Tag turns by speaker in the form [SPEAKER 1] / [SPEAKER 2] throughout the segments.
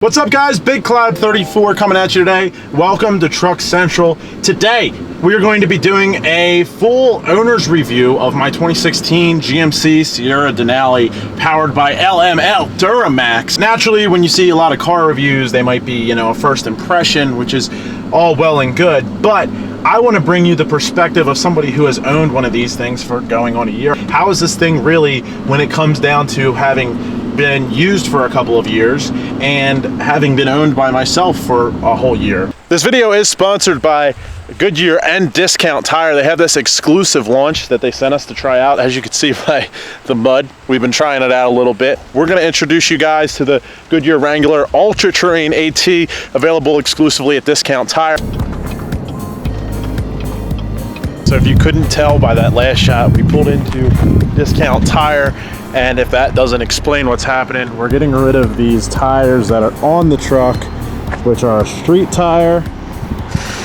[SPEAKER 1] What's up guys, Big Cloud 34 coming at you today. Welcome to Truck Central. Today we are going to be doing a full owner's review of my 2016 GMC Sierra Denali powered by LML Duramax. Naturally, when you see a lot of car reviews, they might be, a first impression, which is all well and good, but I want to bring you the perspective of somebody who has owned one of these things for going on a year. How is this thing really when it comes down to having been used for a couple of years and having been owned by myself for a whole year? This video is sponsored by Goodyear and Discount Tire. They have this exclusive launch that they sent us to try out. As you can see by the mud, we've been trying it out a little bit. We're going to introduce you guys to the Goodyear Wrangler Ultra Terrain AT, available exclusively at Discount Tire. So if you couldn't tell by that last shot, we pulled into Discount Tire, and if that doesn't explain what's happening, we're getting rid of these tires that are on the truck, which are a street tire.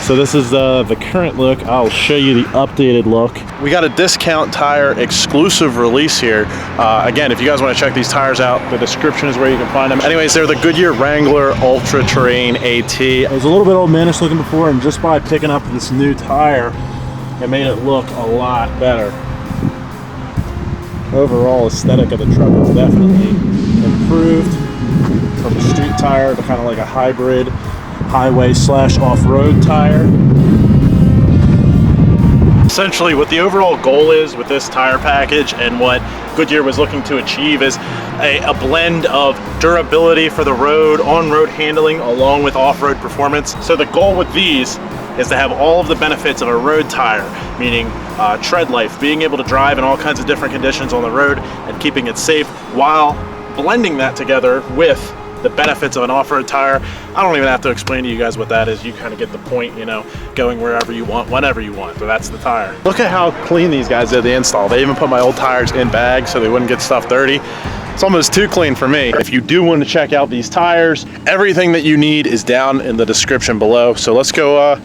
[SPEAKER 1] So this is the current look. I'll show you the updated look. We got a Discount Tire exclusive release here. Again, if you guys want to check these tires out, the description is where you can find them. Anyways, they're the Goodyear Wrangler Ultra Terrain AT. It was a little bit old manish looking before, and just by picking up this new tire, it made it look a lot better. Overall aesthetic of the truck is definitely improved from a street tire to kind of like a hybrid highway / off-road tire. Essentially what the overall goal is with this tire package and what Goodyear was looking to achieve is a blend of durability for the road, on-road handling, along with off-road performance. So the goal with these is to have all of the benefits of a road tire, meaning tread life, being able to drive in all kinds of different conditions on the road and keeping it safe, while blending that together with the benefits of an off-road tire. I don't even have to explain to you guys what that is. You kind of get the point, going wherever you want, whenever you want. So that's the tire. Look at how clean these guys did the install. They even put my old tires in bags so they wouldn't get stuff dirty. It's almost too clean for me. If you do want to check out these tires, everything that you need is down in the description below. So let's go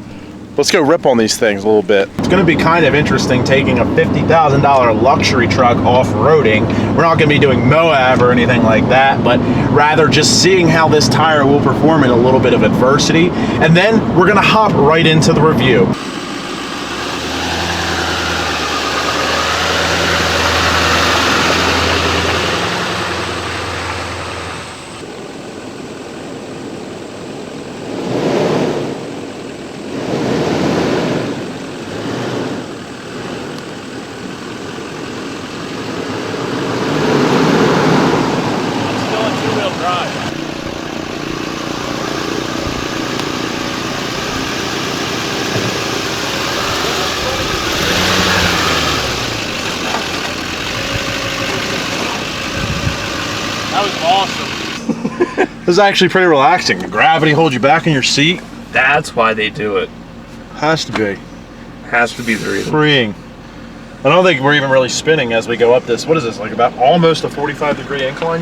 [SPEAKER 1] rip on these things a little bit. It's going to be kind of interesting taking a $50,000 luxury truck off-roading. We're not going to be doing Moab or anything like that, but rather just seeing how this tire will perform in a little bit of adversity. And then we're going to hop right into the review. That was awesome. This is actually pretty relaxing. The gravity holds you back in your seat.
[SPEAKER 2] That's why they do it.
[SPEAKER 1] Has to be.
[SPEAKER 2] Has to be the reason.
[SPEAKER 1] Freeing. I don't think we're even really spinning as we go up this. What is this, like about almost a 45-degree incline?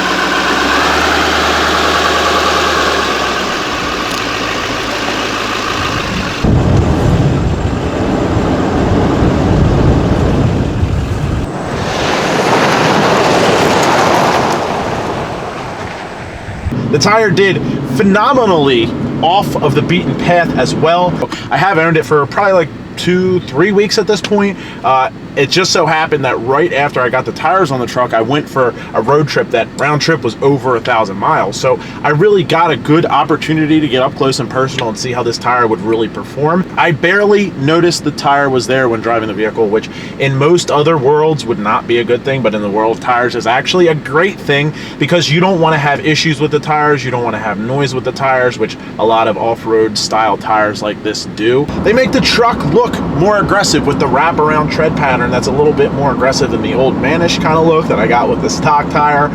[SPEAKER 1] The tire did phenomenally off of the beaten path as well. I have owned it for probably like 2-3 weeks at this point. It just so happened that right after I got the tires on the truck, I went for a road trip. That round trip was over 1,000 miles. So I really got a good opportunity to get up close and personal and see how this tire would really perform. I barely noticed the tire was there when driving the vehicle, which in most other worlds would not be a good thing, but in the world of tires is actually a great thing, because you don't want to have issues with the tires. You don't want to have noise with the tires, which a lot of off-road style tires like this do. They make the truck look more aggressive with the wraparound tread pattern that's a little bit more aggressive than the old manish kind of look that I got with the stock tire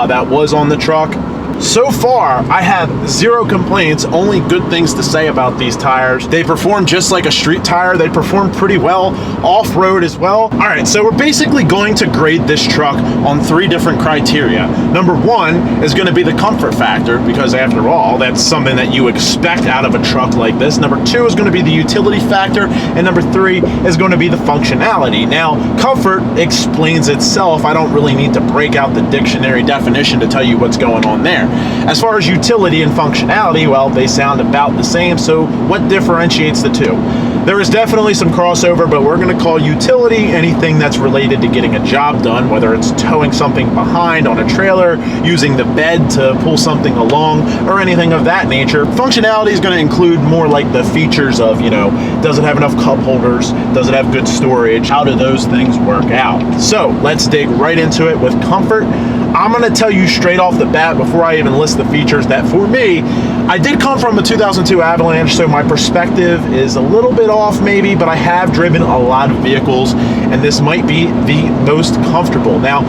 [SPEAKER 1] that was on the truck. So far, I have zero complaints, only good things to say about these tires. They perform just like a street tire. They perform pretty well off-road as well. All right, so we're basically going to grade this truck on 3 different criteria. Number 1 is going to be the comfort factor, because after all, that's something that you expect out of a truck like this. Number 2 is going to be the utility factor, and number 3 is going to be the functionality. Now, comfort explains itself. I don't really need to break out the dictionary definition to tell you what's going on there. As far as utility and functionality, well, they sound about the same, so what differentiates the two? There is definitely some crossover, but we're going to call utility anything that's related to getting a job done, whether it's towing something behind on a trailer, using the bed to pull something along, or anything of that nature. Functionality is going to include more like the features of, does it have enough cup holders? Does it have good storage? How do those things work out? So let's dig right into it with comfort. I'm going to tell you straight off the bat before I even list the features that for me, I did come from a 2002 Avalanche, so my perspective is a little bit off maybe, but I have driven a lot of vehicles and this might be the most comfortable. Now,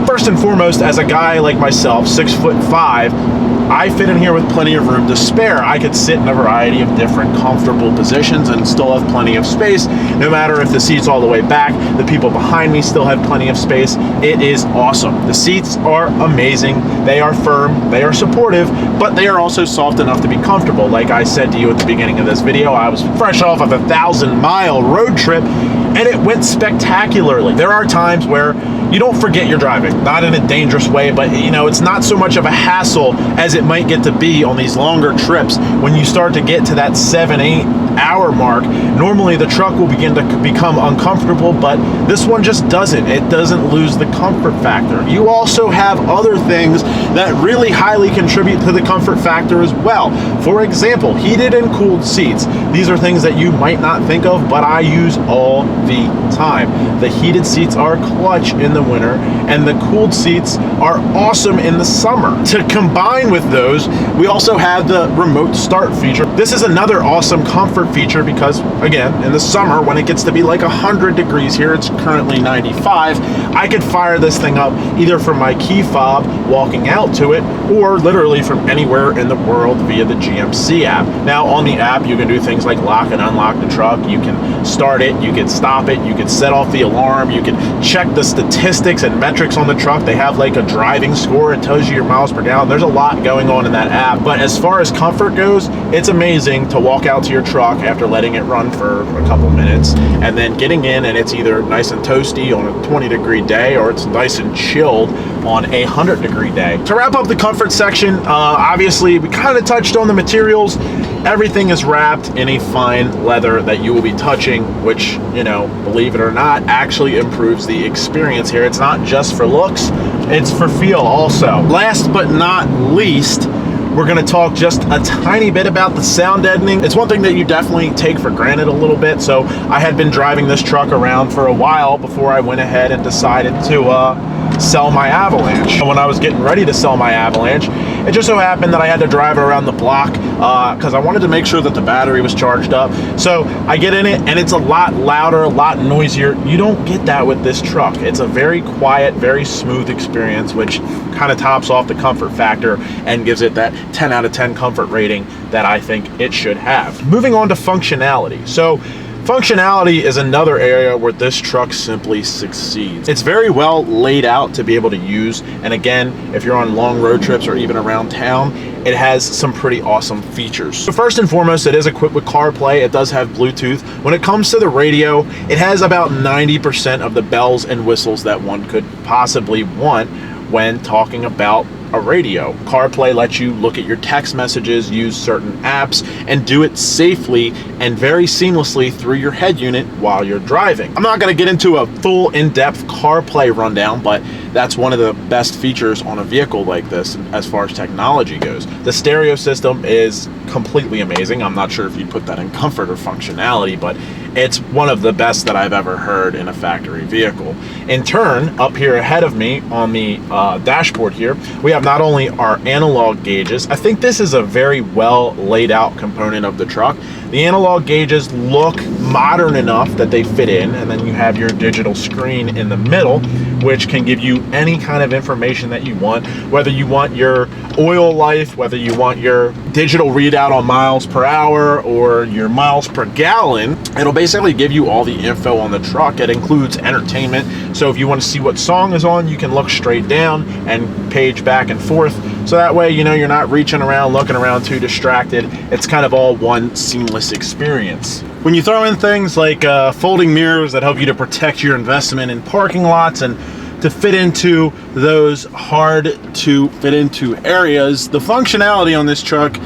[SPEAKER 1] first and foremost, as a guy like myself, 6'5", I fit in here with plenty of room to spare. I could sit in a variety of different comfortable positions and still have plenty of space. No matter if the seat's all the way back, the people behind me still have plenty of space. It is awesome. The seats are amazing. They are firm, they are supportive, but they are also soft enough to be comfortable. Like I said to you at the beginning of this video, I was fresh off of a 1,000-mile road trip and it went spectacularly. There are times where you don't forget you're driving, not in a dangerous way, but it's not so much of a hassle as it might get to be on these longer trips. When you start to get to that 7-8 hour mark, normally the truck will begin to become uncomfortable, but this one just doesn't. It doesn't lose the comfort factor. You also have other things that really highly contribute to the comfort factor as well. For example, heated and cooled seats. These are things that you might not think of, but I use all the time. The heated seats are clutch in the winter, and the cooled seats are awesome in the summer. To combine with those, we also have the remote start feature. This is another awesome comfort feature because, again, in the summer when it gets to be like 100 degrees here, it's currently 95, I could fire this thing up either from my key fob walking out to it or literally from anywhere in the world via the GMC app. Now on the app you can do things like lock and unlock the truck, you can start it, you can stop it, you can set off the alarm, you can check the statistics and metrics on the truck. They have like a driving score, it tells you your miles per gallon. There's a lot going on in that app, but as far as comfort goes, it's amazing to walk out to your truck after letting it run for a couple minutes and then getting in and it's either nice and toasty on a 20-degree day or it's nice and chilled on a 100-degree day. To wrap up the comfort section, obviously we kind of touched on the materials. Everything is wrapped in a fine leather that you will be touching, which, believe it or not, actually improves the experience here. It's not just for looks, it's for feel also. Last but not least, we're going to talk just a tiny bit about the sound deadening. It's one thing that you definitely take for granted a little bit. So I had been driving this truck around for a while before I went ahead and decided to sell my Avalanche. When I was getting ready to sell my Avalanche, it just so happened that I had to drive it around the block because I wanted to make sure that the battery was charged up. So I get in it and it's a lot louder, a lot noisier. You don't get that with this truck. It's a very quiet, very smooth experience, which kind of tops off the comfort factor and gives it that 10 out of 10 comfort rating that I think it should have. Moving on to functionality. So functionality is another area where this truck simply succeeds. It's very well laid out to be able to use, and again, if you're on long road trips or even around town, it has some pretty awesome features. So first and foremost, it is equipped with CarPlay. It does have Bluetooth. When it comes to the radio, it has about 90% of the bells and whistles that one could possibly want when talking about a radio. CarPlay lets you look at your text messages, use certain apps, and do it safely and very seamlessly through your head unit while you're driving. I'm not going to get into a full in-depth CarPlay rundown, but that's one of the best features on a vehicle like this as far as technology goes. The stereo system is completely amazing. I'm not sure if you'd put that in comfort or functionality, but it's one of the best that I've ever heard in a factory vehicle. In turn, up here ahead of me on the dashboard here, we have not only our analog gauges. I think this is a very well laid out component of the truck. The analog gauges look modern enough that they fit in, and then you have your digital screen in the middle, which can give you any kind of information that you want, whether you want your oil life, whether you want your digital readout on miles per hour or your miles per gallon. It'll basically give you all the info on the truck. It includes entertainment, so if you want to see what song is on, you can look straight down and page back and forth, so that way you're not reaching around, looking around too distracted. It's kind of all one seamless experience. When you throw in things like folding mirrors that help you to protect your investment in parking lots and to fit into those hard to fit into areas, the functionality on this truck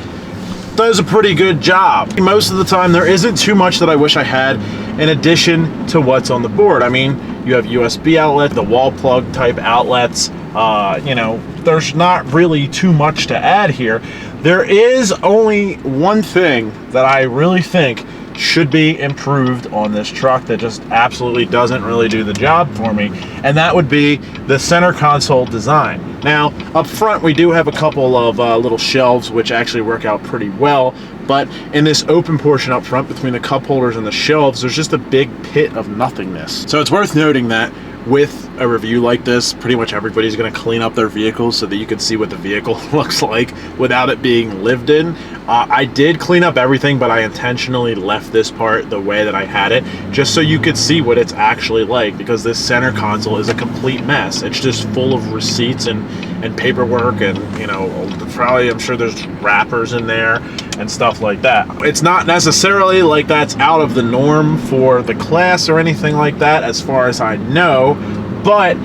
[SPEAKER 1] does a pretty good job. Most of the time there isn't too much that I wish I had in addition to what's on the board. I mean, you have USB outlet, the wall plug type outlets, you know, there's not really too much to add here. There is only one thing that I really think should be improved on this truck that just absolutely doesn't really do the job for me, and that would be the center console design. Now, up front we do have a couple of little shelves which actually work out pretty well, but in this open portion up front between the cup holders and the shelves, there's just a big pit of nothingness. So it's worth noting that with a review like this, pretty much everybody's going to clean up their vehicles so that you can see what the vehicle looks like without it being lived in. I did clean up everything, but I intentionally left this part the way that I had it, just so you could see what it's actually like, because this center console is a complete mess. It's just full of receipts and paperwork, and you know, probably I'm sure there's wrappers in there and stuff like that. It's not necessarily like that's out of the norm for the class or anything like that, as far as I know, but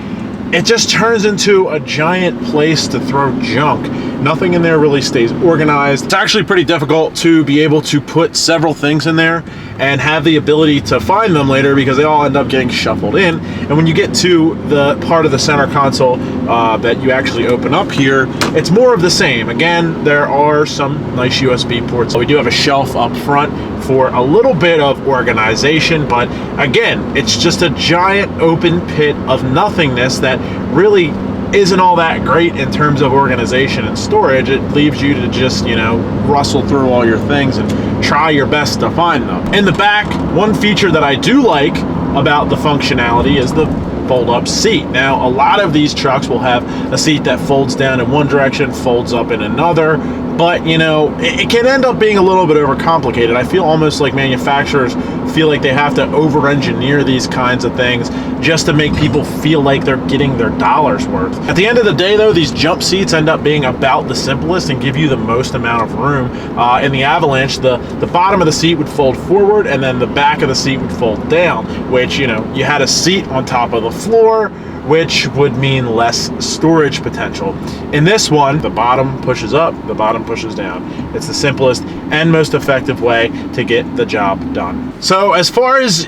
[SPEAKER 1] it just turns into a giant place to throw junk. Nothing in there really stays organized. It's actually pretty difficult to be able to put several things in there and have the ability to find them later, because they all end up getting shuffled in. And when you get to the part of the center console that you actually open up here, it's more of the same. Again, there are some nice USB ports. We do have a shelf up front for a little bit of organization, but again, it's just a giant open pit of nothingness that really isn't all that great in terms of organization and storage. It leaves you to just, you know, rustle through all your things and try your best to find them. In the back, one feature that I do like about the functionality is the fold-up seat. Now, a lot of these trucks will have a seat that folds down in one direction, folds up in another, but you know, it can end up being a little bit overcomplicated. I feel almost like manufacturers feel like they have to over-engineer these kinds of things just to make people feel like they're getting their dollars worth. At the end of the day though, these jump seats end up being about the simplest and give you the most amount of room. In the Avalanche, the bottom of the seat would fold forward and then the back of the seat would fold down, which, you know, you had a seat on top of the floor, which would mean less storage potential. In this one, the bottom pushes up, the bottom pushes down. It's the simplest and most effective way to get the job done. So as far as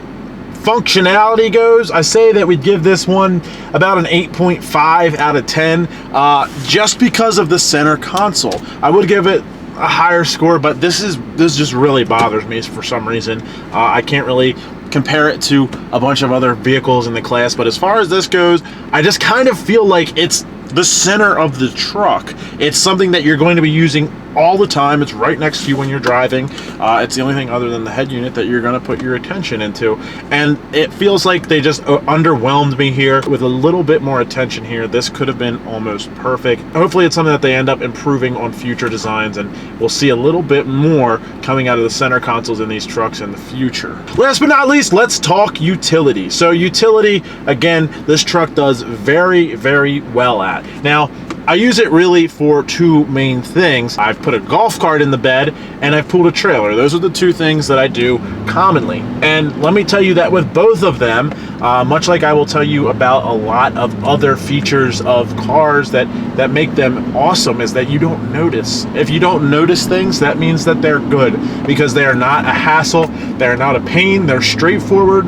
[SPEAKER 1] functionality goes, I say that we'd give this one about an 8.5 out of 10, just because of the center console. I would give it a higher score, but this just really bothers me for some reason. I can't really compare it to a bunch of other vehicles in the class, but as far as this goes, I just kind of feel like it's the center of the truck. It's something that you're going to be using all the time. It's right next to you when you're driving. It's the only thing other than the head unit that you're going to put your attention into, and it feels like they just underwhelmed me here. With a little bit more attention here, this could have been almost perfect. Hopefully it's something that they end up improving on future designs, and we'll see a little bit more coming out of the center consoles in these trucks in the future. Last but not least, let's talk utility. So utility, again, this truck does very, very well at. Now, I use it really for two main things. I've put a golf cart in the bed and I've pulled a trailer. Those are the two things that I do commonly. And let me tell you that with both of them, much like I will tell you about a lot of other features of cars that make them awesome, is that you don't notice. If you don't notice things, that means that they're good, because they are not a hassle, they're not a pain, they're straightforward.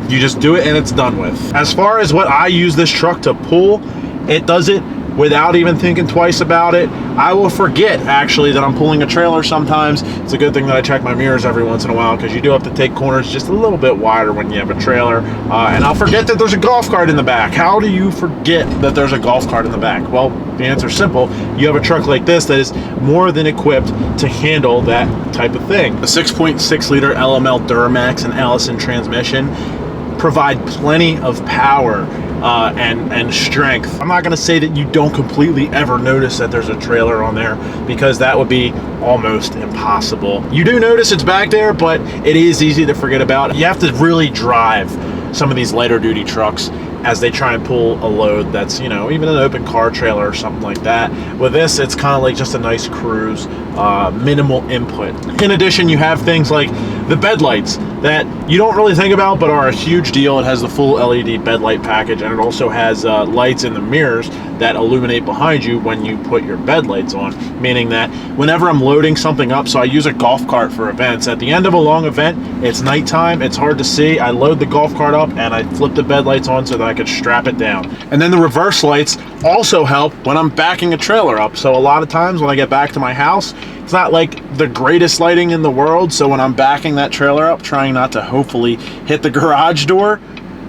[SPEAKER 1] You just do it and it's done with. As far as what I use this truck to pull, it does it without even thinking twice about it. I will forget actually that I'm pulling a trailer sometimes. It's a good thing that I check my mirrors every once in a while, because you do have to take corners just a little bit wider when you have a trailer, and I'll forget that there's a golf cart in the back. How do you forget that there's a golf cart in the back? Well, the answer is simple. You have a truck like this that is more than equipped to handle that type of thing. A 6.6 liter LML Duramax and Allison transmission provide plenty of power and strength. I'm not going to say that you don't completely ever notice that there's a trailer on there, because that would be almost impossible. You do notice it's back there, but it is easy to forget about. You have to really drive some of these lighter duty trucks as they try and pull a load that's, you know, even an open car trailer or something like that. With this, it's kind of like just a nice cruise, minimal input. In addition, you have things like the bed lights that you don't really think about but are a huge deal. It has the full LED bed light package, and it also has lights in the mirrors that illuminate behind you when you put your bed lights on, meaning that whenever I'm loading something up, so I use a golf cart for events. At the end of a long event, it's nighttime, it's hard to see. I load the golf cart up and I flip the bed lights on so that I could strap it down. And then the reverse lights also help when I'm backing a trailer up. So a lot of times when I get back to my house, it's not like the greatest lighting in the world. So when I'm backing that trailer up, trying not to hopefully hit the garage door,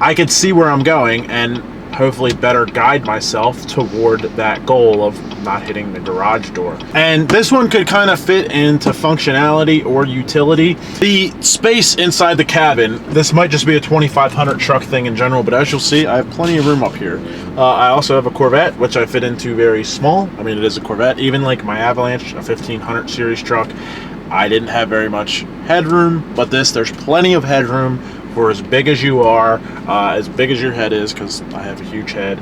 [SPEAKER 1] I could see where I'm going and hopefully better guide myself toward that goal of not hitting the garage door. And this one could kind of fit into functionality or utility. The space inside the cabin, this might just be a 2500 truck thing in general, but as you'll see, I have plenty of room up here. I also have a Corvette, which I fit into very small. I mean, it is a Corvette. Even like my Avalanche, a 1500 series truck, I didn't have very much headroom, but there's plenty of headroom for as big as you are, as big as your head is, because I have a huge head.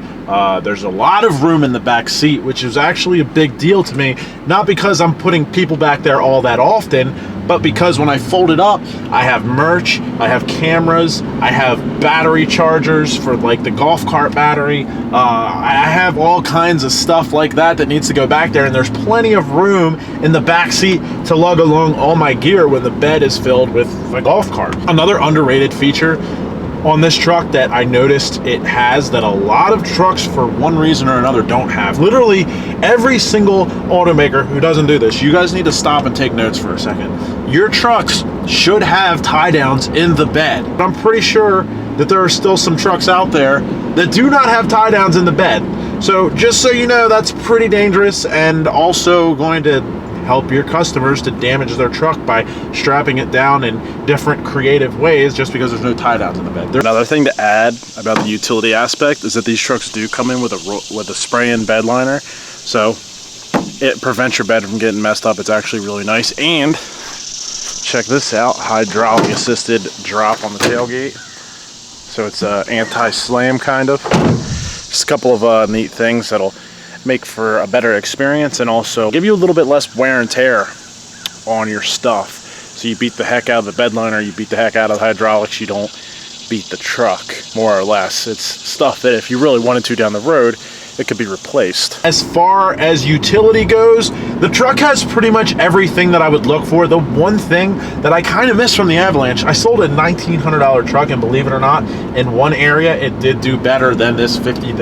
[SPEAKER 1] There's a lot of room in the back seat, which is actually a big deal to me, not because I'm putting people back there all that often, but because when I fold it up, I have merch, I have cameras, I have battery chargers for like the golf cart battery. I have all kinds of stuff like that needs to go back there, and there's plenty of room in the back seat to lug along all my gear when the bed is filled with the golf cart. Another underrated feature on this truck that I noticed it has that a lot of trucks for one reason or another don't have. Literally every single automaker who doesn't do this, you guys need to stop and take notes for a second. Your trucks should have tie downs in the bed. But I'm pretty sure that there are still some trucks out there that do not have tie downs in the bed. So just so you know, that's pretty dangerous and also going to help your customers to damage their truck by strapping it down in different creative ways just because there's no tie downs in the bed.
[SPEAKER 3] Another thing to add about the utility aspect is that these trucks do come in with a spray-in bed liner, so it prevents your bed from getting messed up. It's actually really nice. And check this out, hydraulic assisted drop on the tailgate, so it's anti-slam kind of. Just a couple of neat things that'll make for a better experience and also give you a little bit less wear and tear on your stuff. So you beat the heck out of the bed liner, you beat the heck out of the hydraulics, you don't beat the truck, more or less. It's stuff that if you really wanted to down the road, it could be replaced.
[SPEAKER 1] As far as utility goes, the truck has pretty much everything that I would look for. The one thing that I kind of miss from the Avalanche, I sold a $1,900 truck, and believe it or not, in one area it did do better than this $50,000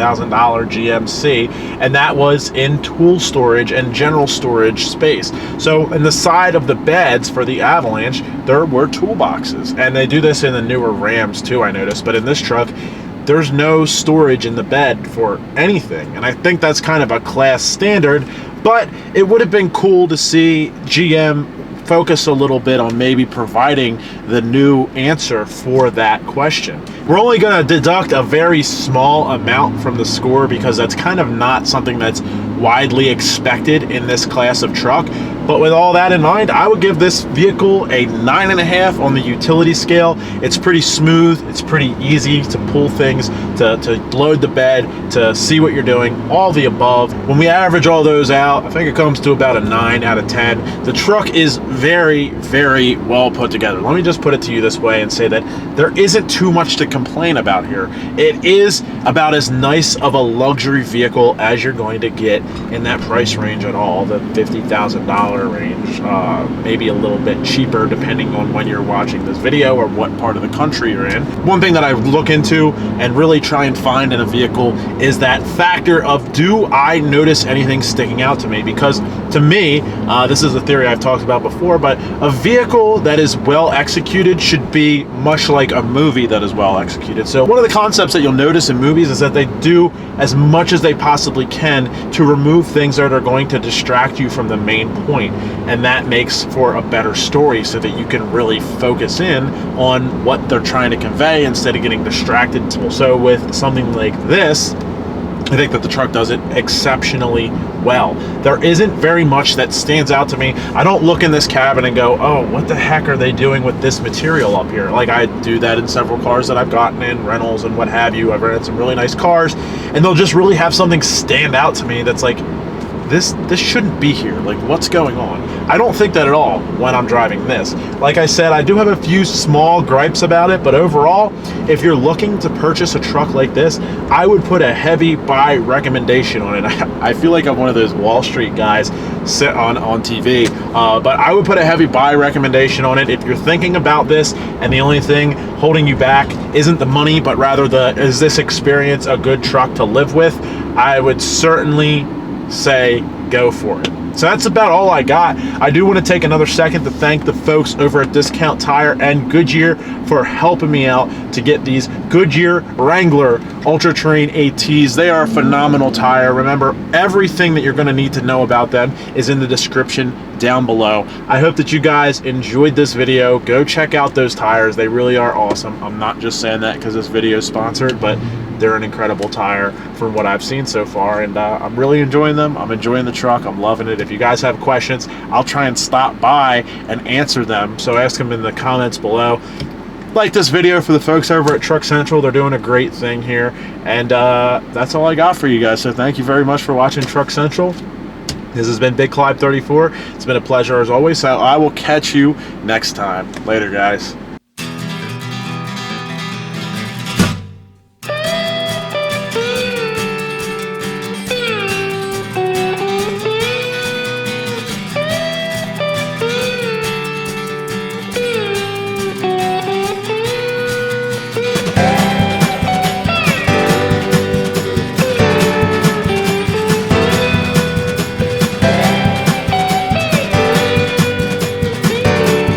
[SPEAKER 1] GMC, and that was in tool storage and general storage space. So in the side of the beds for the Avalanche, there were toolboxes, and they do this in the newer Rams too, I noticed, but in this truck, there's no storage in the bed for anything. And I think that's kind of a class standard, but it would have been cool to see GM focus a little bit on maybe providing the new answer for that question. We're only going to deduct a very small amount from the score because that's kind of not something that's widely expected in this class of truck. But with all that in mind, I would give this vehicle a 9.5 on the utility scale. It's pretty smooth, it's pretty easy to pull things, to load the bed, to see what you're doing, all the above. When we average all those out, I think it comes to about a 9 out of 10. The truck is very, very well put together. Let me just put it to you this way and say that there isn't too much to complain about here. It is about as nice of a luxury vehicle as you're going to get in that price range at all, the $50,000 range, maybe a little bit cheaper depending on when you're watching this video or what part of the country you're in. One thing that I look into and really try and find in a vehicle is that factor of, do I notice anything sticking out to me? Because to me, this is a theory I've talked about before, but a vehicle that is well executed should be much like a movie that is well executed. So one of the concepts that you'll notice in movies is that they do as much as they possibly can to remove things that are going to distract you from the main point, and that makes for a better story so that you can really focus in on what they're trying to convey instead of getting distracted. So with something like this, I think that the truck does it exceptionally well. There isn't very much that stands out to me. I don't look in this cabin and go, oh, what the heck are they doing with this material up here? Like I do that in several cars that I've gotten in, rentals and what have you. I've rented some really nice cars, and they'll just really have something stand out to me that's like, this shouldn't be here. Like, what's going on? I don't think that at all when I'm driving this. Like I said, I do have a few small gripes about it, but overall, if you're looking to purchase a truck like this, I would put a heavy buy recommendation on it. I feel like I'm one of those Wall Street guys sit on TV, but I would put a heavy buy recommendation on it. If you're thinking about this and the only thing holding you back isn't the money, but rather is this experience a good truck to live with, I would certainly say go for it. So that's about all I got. I do want to take another second to thank the folks over at Discount Tire and Goodyear for helping me out to get these Goodyear Wrangler Ultra Terrain ATs. They are a phenomenal tire. Remember, everything that you're going to need to know about them is in the description down below. I hope that you guys enjoyed this video. Go check out those tires. They really are awesome. I'm not just saying that because this video is sponsored, but they're an incredible tire from what I've seen so far, and I'm really enjoying them. I'm enjoying the truck. I'm loving it. If you guys have questions, I'll try and stop by and answer them, so ask them in the comments below. Like this video for the folks over at Truck Central. They're doing a great thing here, and that's all I got for you guys. So thank you very much for watching Truck Central. This has been Big Clyde 34. It's been a pleasure as always, so I will catch you next time. Later, guys.